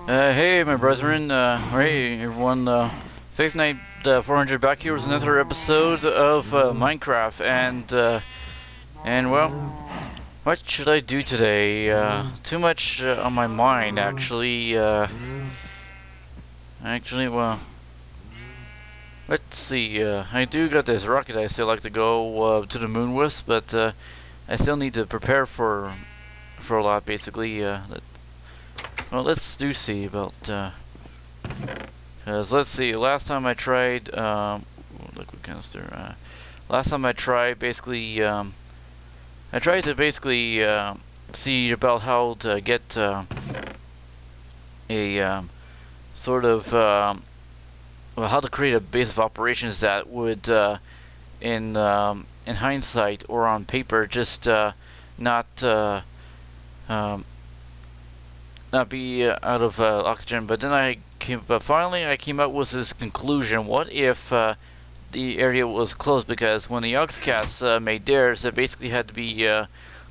Hey, my brethren, or hey, everyone, Faith Knight 400 back here with another episode of Minecraft, and well, what should I do today? Too much on my mind, actually, well, let's see, I do got this rocket I still like to go to the moon with, but I still need to prepare for a lot, basically, well, let's do see about, cause let's see, last time I tried, liquid canister, last time I tried, basically, I tried to basically, see about how to get, a, sort of, well, how to create a base of operations that would, in hindsight or on paper, just, not, not be out of oxygen. But then finally I came up with this conclusion: what if the area was closed? Because when the Oxcats made theirs, it basically had to be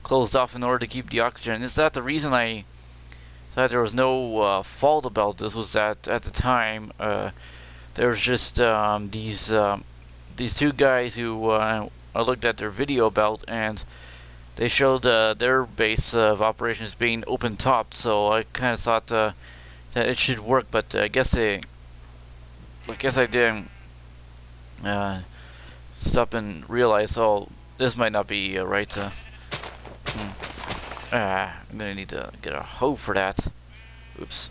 closed off in order to keep the oxygen. Is that the reason I thought there was no fault about this? Was that at the time there was just these two guys who I looked at their video about, and they showed their base of operations being open topped, so I kind of thought that it should work, but I guess I didn't stop and realize, oh, this might not be right. I'm gonna need to get a hoe for that. Oops.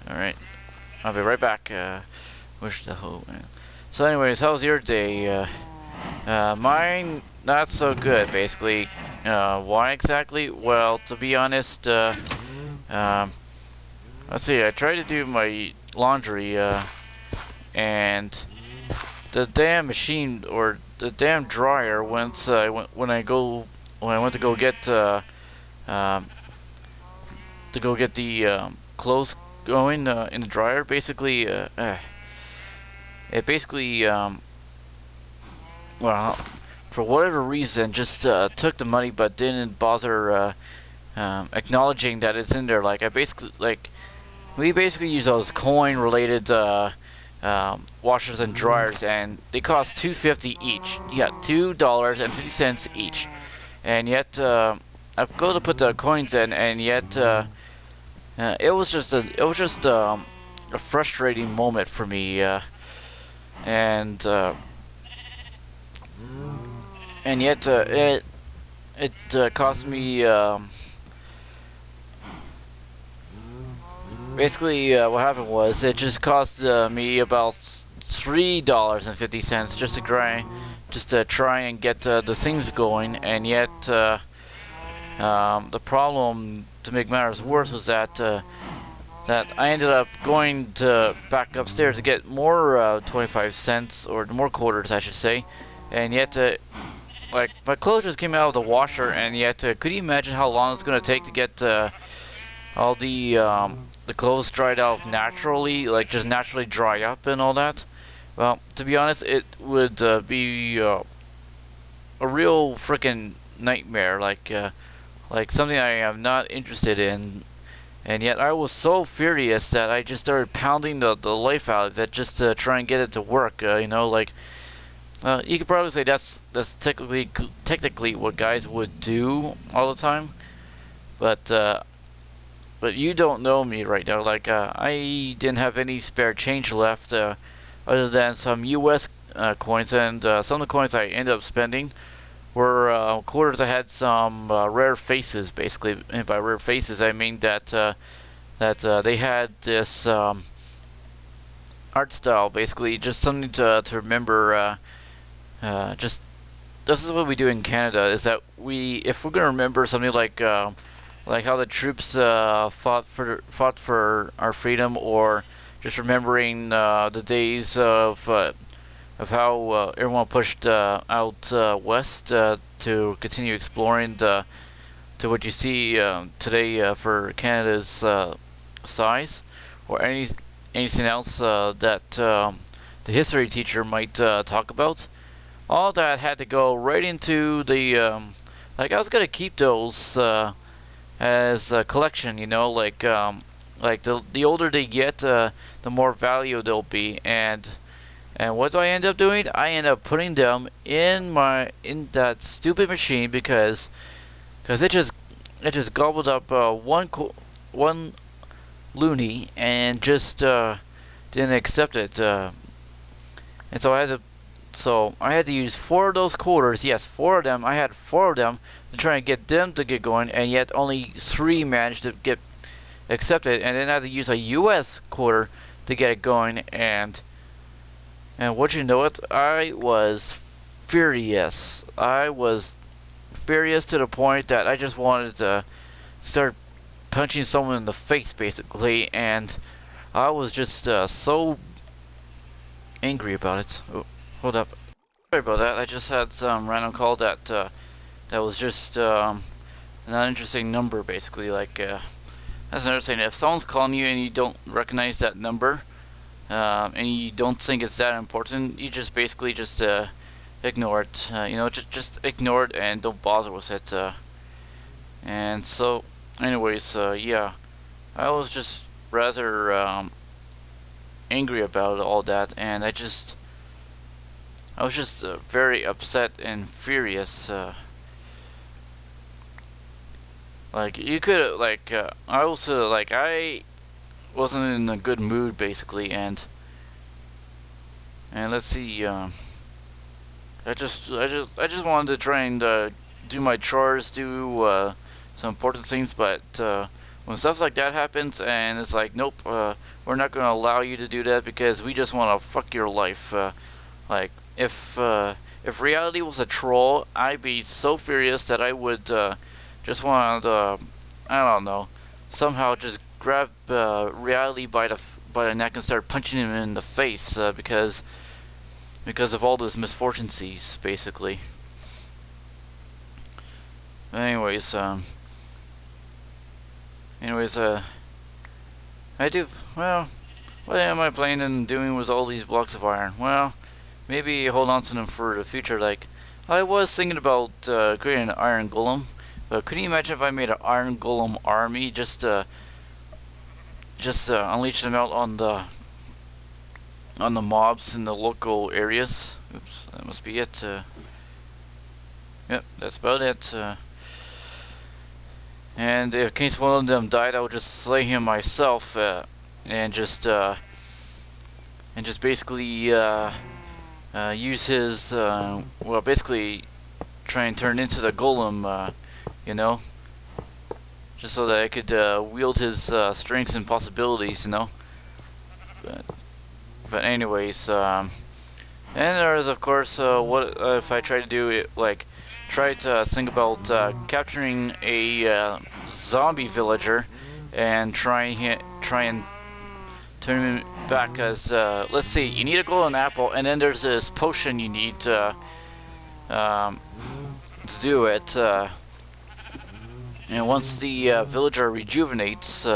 Alright, I'll be right back. Where's the hoe? So anyways, how was your day? Mine, not so good, basically. Why exactly? Well, to be honest, let's see, I tried to do my laundry, and the damn machine, or the damn dryer, when I went to go get, the, clothes going, in the dryer, basically, it basically, well, for whatever reason, just took the money but didn't bother acknowledging that it's in there. Like, we basically use those coin-related washers and dryers, and they cost $2.50 each. Yeah, $2.50 each. And yet, I go to put the coins in, and yet, it was just a frustrating moment for me, and yet it cost me basically what happened was it just cost me about $3.50 just to try and get the things going, and yet the problem, to make matters worse, was that I ended up going back upstairs to get more 25 cents, or more quarters I should say, and yet like, my clothes just came out of the washer, and yet could you imagine how long it's going to take to get all the clothes dried out naturally, like just naturally dry up and all that? Well, to be honest, it would be a real freaking nightmare, like something I am not interested in. And yet I was so furious that I just started pounding the life out of it just to try and get it to work. You know, like, you could probably say that's technically what guys would do all the time, but you don't know me right now. Like, I didn't have any spare change left, other than some U.S. Coins, and some of the coins I ended up spending were quarters that had some rare faces. Basically, and by rare faces I mean that they had this art style, basically just something to remember. Just, this is what we do in Canada, is that if we're gonna remember something like how the troops fought for our freedom, or just remembering the days of how everyone pushed out west to continue exploring to what you see today for Canada's size, or anything else that the history teacher might talk about. All that had to go right into the like, I was gonna keep those as a collection. You know, like the older they get, the more value they'll be. And what do I end up doing? I end up putting them in that stupid machine because it just gobbled up one loony and just didn't accept it. And so I had to use 4 of those quarters. Yes, 4 of them. I had 4 of them to try and get them to get going, and yet only 3 managed to get accepted. And then I had to use a U.S. quarter to get it going. And what you know it, I was furious. I was furious to the point that I just wanted to start punching someone in the face, basically. And I was just so angry about it. Oh, hold up. Sorry about that. I just had some random call that was just an uninteresting number, basically. That's another thing. If someone's calling you and you don't recognize that number, and you don't think it's that important, you just basically just ignore it. Just ignore it and don't bother with it. And so, anyways, yeah, I was just rather angry about all that, and I was just very upset and furious. Like you could I wasn't in a good mood basically, and let's see, I just wanted to try and do my chores, do some important things, but when stuff like that happens and it's like, nope, we're not going to allow you to do that because we just want to fuck your life. Like if reality was a troll, I'd be so furious that I would just want to, I don't know, somehow just grab reality by the neck and start punching him in the face because of all those misfortunes, basically. Anyways, I do. Well, what am I planning on doing with all these blocks of iron? Well, maybe hold on to them for the future. Like, I was thinking about creating an iron golem, but could you imagine if I made an iron golem army just unleash them out on the mobs in the local areas? Oops, that must be it. Yep, that's about it. And in case one of them died, I would just slay him myself, and just basically use his basically try and turn into the golem, you know, just so that I could wield his strengths and possibilities, you know. But anyways, and there is of course what if I try to do it, like try to think about capturing a zombie villager and try and turn him back as let's see, you need a golden apple, and then there's this potion you need to do it, and once the villager rejuvenates,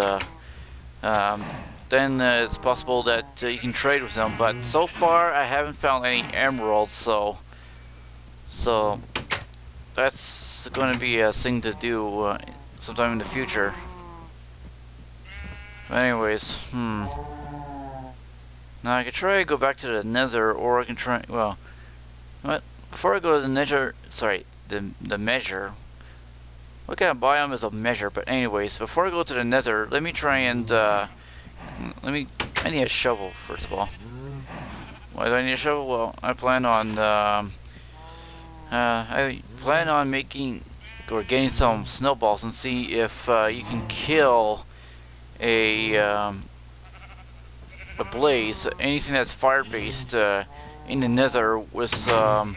then it's possible that you can trade with them. But so far I haven't found any emeralds, so that's going to be a thing to do sometime in the future. But anyways, now I could try to go back to the nether, or I can try, well, what? Before I go to the nether, sorry, the measure. What kind of biome is a measure? But anyways, before I go to the nether, let me try and, I need a shovel, first of all. Why do I need a shovel? Well, I plan on making, or getting some snowballs and see if you can kill a blaze, anything that's fire-based, in the nether with a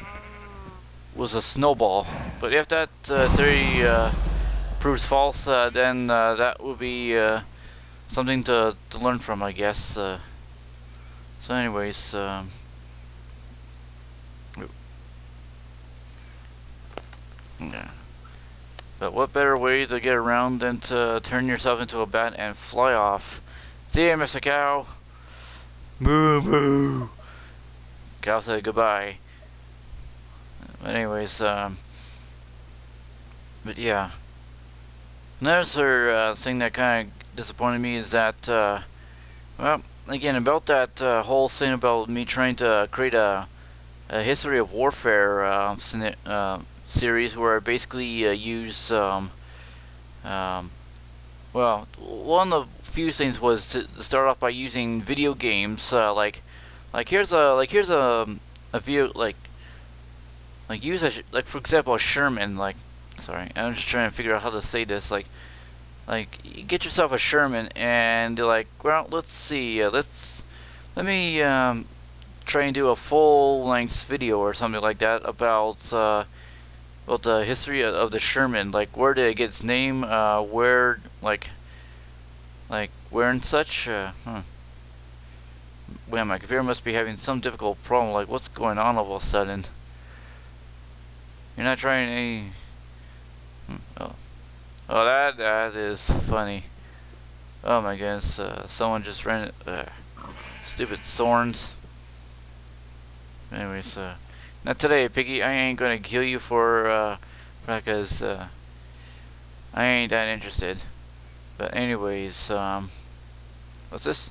snowball. But if that theory proves false, then that will be something to learn from, I guess. So anyways, yeah. But what better way to get around than to turn yourself into a bat and fly off? See ya, Mr. Cow. Moo moo. Cow said goodbye. Anyways, but yeah. Another thing that kind of disappointed me is that, well, again, about that whole thing about me trying to create a history of warfare series where I basically use, well, one of the few things was to start off by using video games, here's a video use like for example a Sherman, sorry, I'm just trying to figure out how to say this, you get yourself a Sherman and you're like, well, let's see, let me try and do a full-length video or something like that about the history of the Sherman, like where did it get its name, where where and such. Well, my computer must be having some difficult problem. Like, what's going on all of a sudden? You're not trying any. Oh, that is funny. Oh my goodness, someone just ran stupid thorns. Anyways, not today, Piggy. I ain't gonna kill you for because I ain't that interested. But anyways, what's this?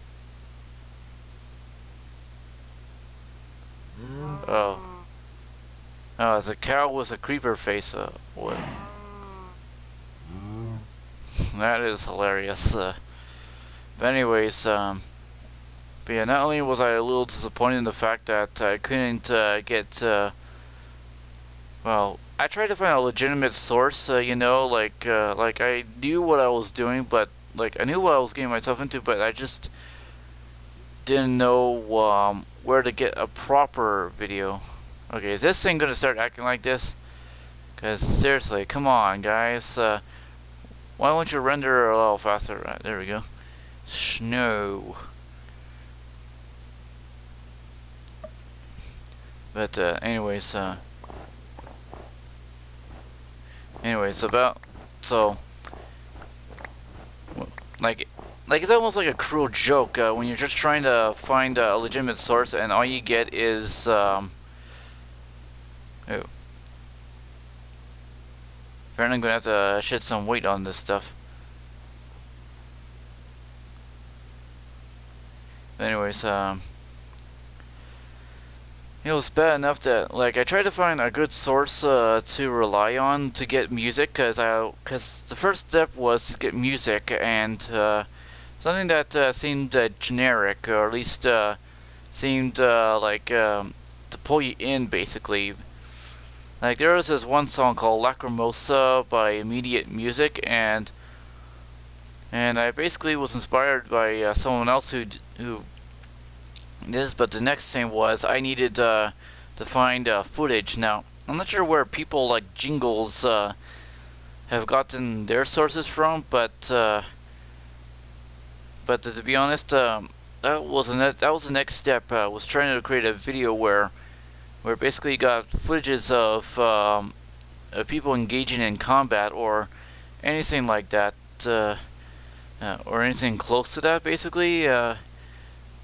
Oh. Oh, it's a cow with a creeper face. What? That is hilarious. But anyways, but yeah, not only was I a little disappointed in the fact that I couldn't get, well, I tried to find a legitimate source, you know, like I knew what I was doing, but, I knew what I was getting myself into, but I just didn't know, where to get a proper video. Okay, is this thing gonna start acting like this? Cause seriously, come on, guys, why don't you render a little faster? Right, there we go. Snow. But anyways, about so like it's almost like a cruel joke when you're just trying to find a legitimate source and all you get is oh. Apparently I'm gonna have to shed some weight on this stuff. But anyways, it was bad enough that, I tried to find a good source to rely on to get music, cause the first step was to get music, and something that seemed generic, or at least seemed to pull you in, basically. Like, there was this one song called Lacrimosa by Immediate Music, and I basically was inspired by someone else who this, but the next thing was I needed to find footage. Now, I'm not sure where people like Jingles have gotten their sources from, but to be honest, that was the next step. Was trying to create a video where basically you got footages of people engaging in combat or anything like that, or anything close to that, basically.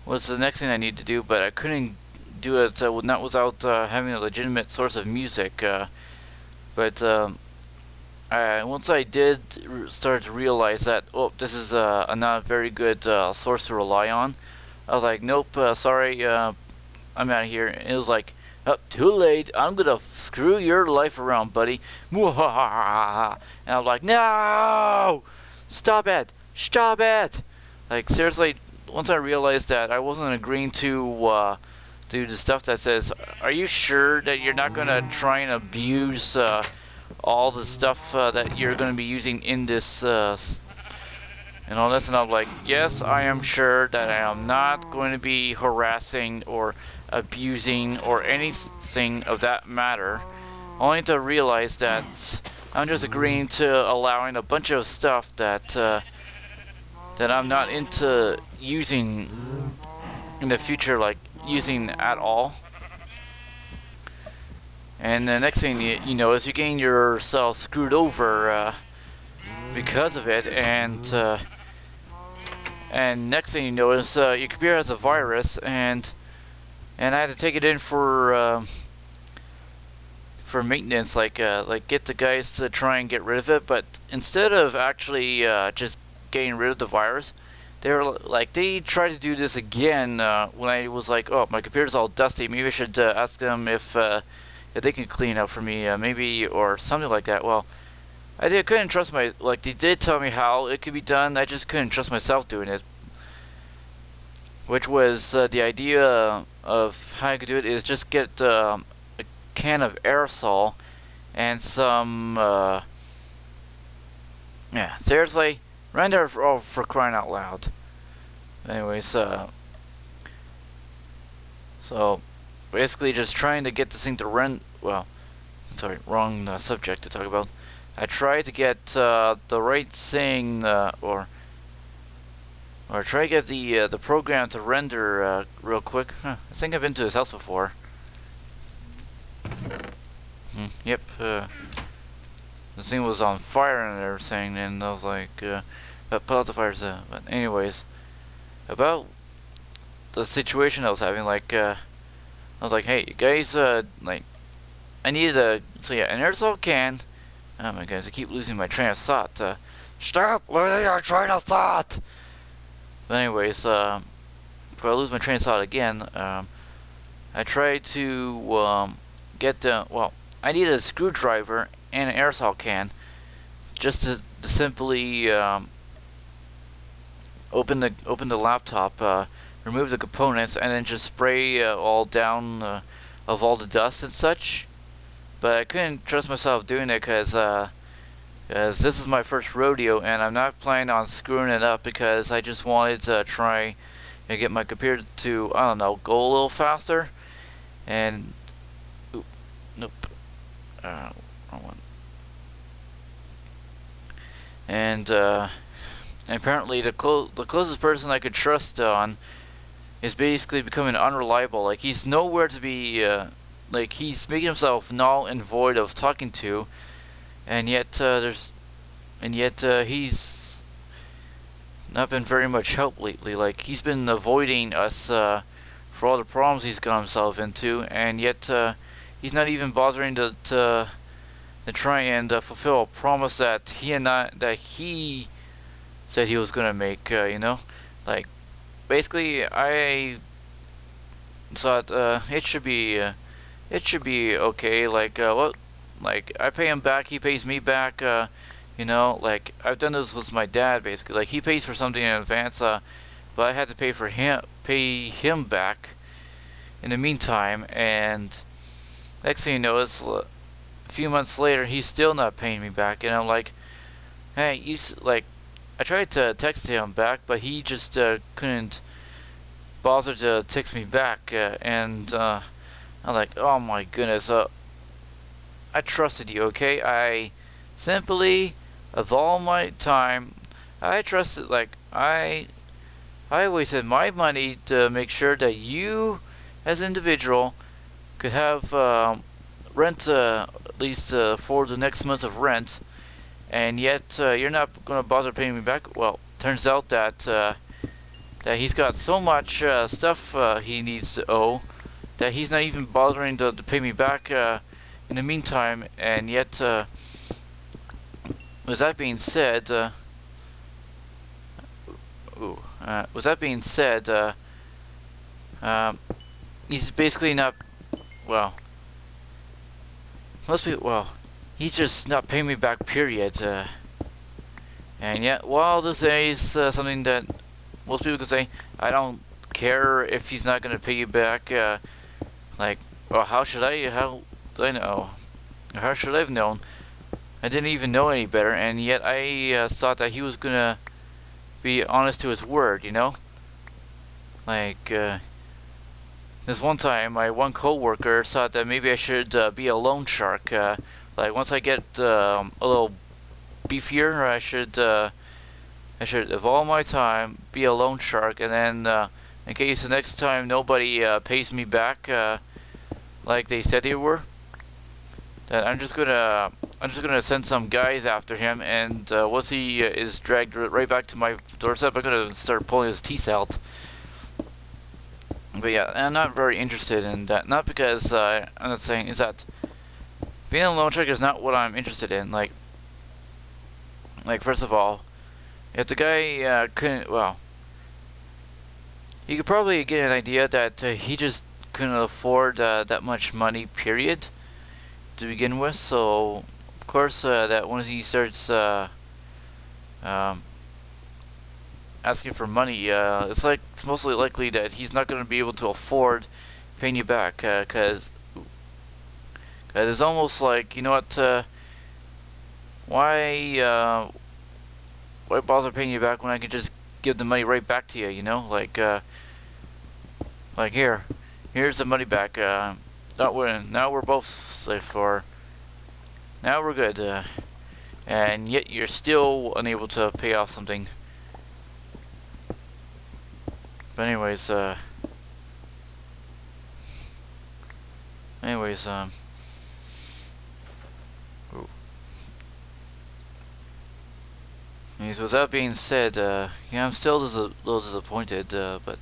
Was the next thing I needed to do, but I couldn't do it not without having a legitimate source of music. But once I did start to realize that, oh, this is a not very good source to rely on, I was like, nope, sorry, I'm out of here. And it was like, oh, too late, I'm gonna screw your life around, buddy. And I was like, no! Stop it! Stop it! Like, seriously, once I realized that I wasn't agreeing to do the stuff that says, are you sure that you're not going to try and abuse all the stuff that you're going to be using in this and all this? And I'm like, yes, I am sure that I am not going to be harassing or abusing or anything of that matter. Only to realize that I'm just agreeing to allowing a bunch of stuff that I'm not into using in the future, using at all. And the next thing you know is you're getting yourself screwed over because of it, and next thing you know is your computer has a virus, and I had to take it in for for maintenance, like get the guys to try and get rid of it. But instead of actually just getting rid of the virus, they tried to do this again when I was like, oh, my computer's all dusty. Maybe I should ask them if they can clean up for me, maybe, or something like that. Well, couldn't trust they did tell me how it could be done. I just couldn't trust myself doing it. Which was the idea of how I could do it is just get a can of aerosol and some, yeah, seriously, render for crying out loud. Anyways, so basically just trying to get this thing to run, well, sorry, wrong subject to talk about. I tried to get the right thing, or try to get the program to render real quick. I think I've been to this house before. Yep. The thing was on fire and everything, and I was like, put out the fires. But anyways, about the situation I was having, like, I was like, hey, you guys, like, I needed an aerosol can. Oh my goodness, I keep losing my train of thought. Stop losing your train of thought! But anyways, before I lose my train of thought again, I tried to get I needed a screwdriver and an aerosol can just to simply open the laptop, remove the components, and then just spray all down of all the dust and such. But I couldn't trust myself doing it because this is my first rodeo, and I'm not planning on screwing it up because I just wanted to try and get my computer to, I don't know, go a little faster. And nope, wrong one. And apparently the closest person I could trust on is basically becoming unreliable. Like, he's nowhere to be. Like, he's making himself null and void of talking to, and yet he's not been very much help lately. Like, he's been avoiding us for all the problems he's got himself into, and yet he's not even bothering to try and fulfill a promise that he said he was gonna make. You know, like, basically I thought it should be okay. Like, like, I pay him back, he pays me back. You know, like, I've done this with my dad basically. Like, he pays for something in advance, but I had to pay him back in the meantime. And next thing you know, it's a few months later, he's still not paying me back, and I'm like, hey, like, I tried to text him back, but he just couldn't bother to text me back, and I'm like, oh my goodness, I trusted you, okay? I simply, of all my time, I trusted, like, I wasted my money to make sure that you, as an individual, could have rent, at least for the next month of rent, and yet you're not going to bother paying me back. Well, turns out that that he's got so much stuff he needs to owe that he's not even bothering to pay me back in the meantime. And yet, with that being said, he's basically not, well, he's just not paying me back, period. And yet, while this is something that most people could say, I don't care if he's not going to pay you back. Like, well, how do I know? How should I have known? I didn't even know any better, and yet I thought that he was going to be honest to his word, you know? Like, this one time, my one co-worker thought that maybe I should be a loan shark. Like, once I get a little beefier, I should, of all my time, be a loan shark, and then in case the next time nobody pays me back like they said they were, that I'm just gonna send some guys after him, and once he is dragged right back to my doorstep, I'm gonna start pulling his teeth out. But yeah, I'm not very interested in that. Not because I'm not saying is that being a loan shark is not what I'm interested in. Like first of all, if the guy couldn't, well, you could probably get an idea that he just couldn't afford that much money, period, to begin with. So, of course, that once he starts um, asking for money, it's mostly likely that he's not going to be able to afford paying you back, because it's almost like, you know what, why bother paying you back when I can just give the money right back to you, you know, like here's the money back, now we're both safe for, now we're good, and yet you're still unable to pay off something. But anyways, ooh. Anyways, with that being said, yeah, I'm still a little disappointed, but,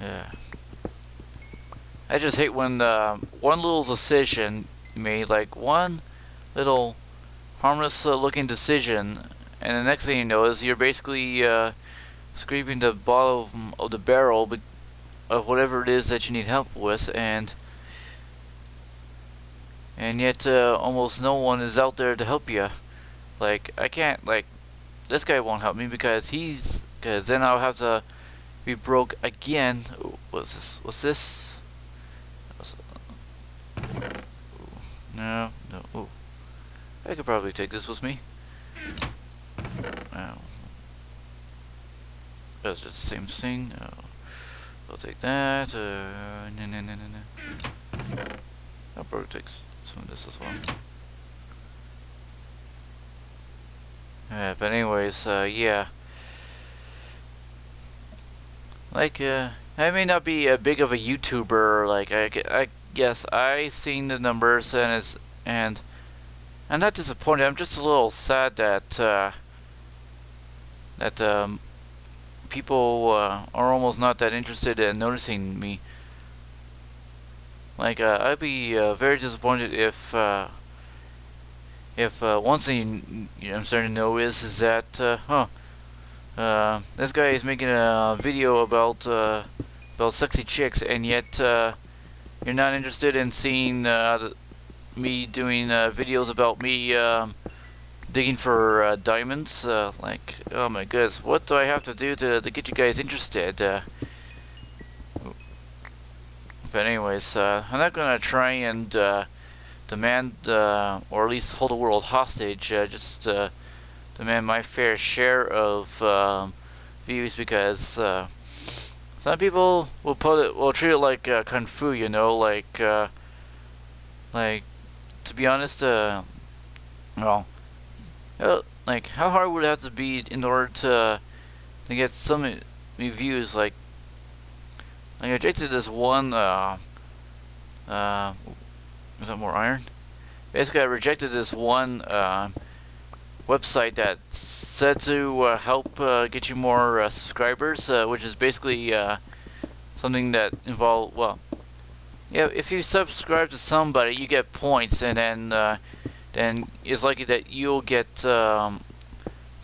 yeah. I just hate when, one little decision you made, like, one little harmless looking decision, and the next thing you know is you're basically, scraping the bottom of the barrel of whatever it is that you need help with, and yet almost no one is out there to help you. Like, I can't, like, this guy won't help me because then I'll have to be broke again. Ooh, what's this? What's this? No. Ooh. I could probably take this with me. Oh. That's just the same thing. Oh. I'll take that. No. I'll probably take some of this as well. But anyways, yeah. Like, I may not be a big of a YouTuber. Like, I guess I seen the numbers, and I'm not disappointed. I'm just a little sad that people are almost not that interested in noticing me. Like, I'd be very disappointed if one thing I'm starting to know is that this guy is making a video about sexy chicks, and yet you're not interested in seeing me doing videos about me digging for diamonds. Like, oh my goodness, what do I have to do to get you guys interested? But anyways, I'm not gonna try and demand, or at least hold the world hostage. Just demand my fair share of views, because some people will treat it like kung fu, you know, like to be honest, well, like, how hard would it have to be in order to get some views? Like, I rejected this one. Is that more iron? Basically, I rejected this one website that said to help get you more subscribers, which is basically something that involved, well, yeah, if you subscribe to somebody, you get points, and then it's likely that you'll get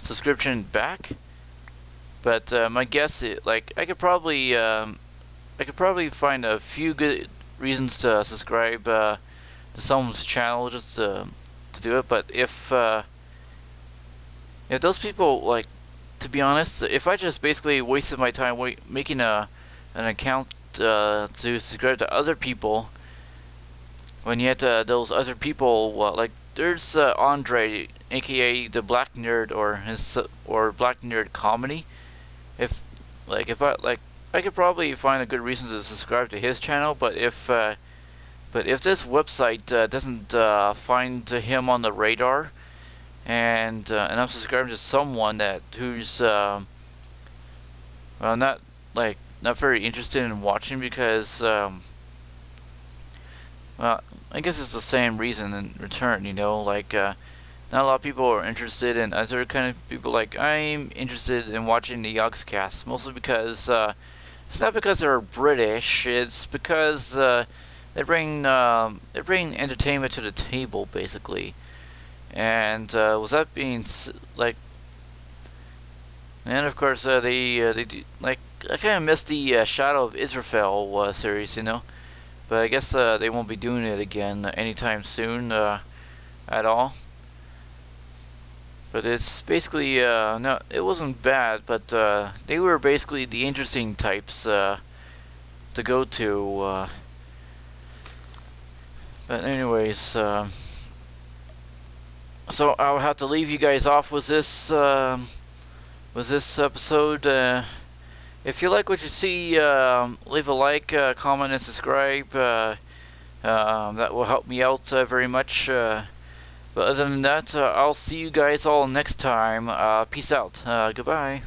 subscription back. But my guess is, like, I could probably find a few good reasons to subscribe to someone's channel just to do it. But if those people, like, to be honest, if I just basically wasted my time making an account to subscribe to other people, when yet those other people, like, there's Andre, aka the Black Nerd, or Black Nerd Comedy. If I could probably find a good reason to subscribe to his channel, but if this website doesn't find him on the radar, and I'm subscribing to someone who's well, not very interested in watching, because well, I guess it's the same reason in return, you know, like not a lot of people are interested in other kind of people. Like, I'm interested in watching the Yogscast, mostly because it's not because they're British, it's because they bring entertainment to the table basically. And with that being like, and of course they do, like, I kind of miss the Shadow of Israel series, you know. But I guess they won't be doing it again anytime soon at all. But it's basically no, it wasn't bad, but they were basically the interesting types to go to. But anyways, so I'll have to leave you guys off with this episode. If you like what you see, leave a like, comment, and subscribe. That will help me out very much. But other than that, I'll see you guys all next time. Peace out. Goodbye.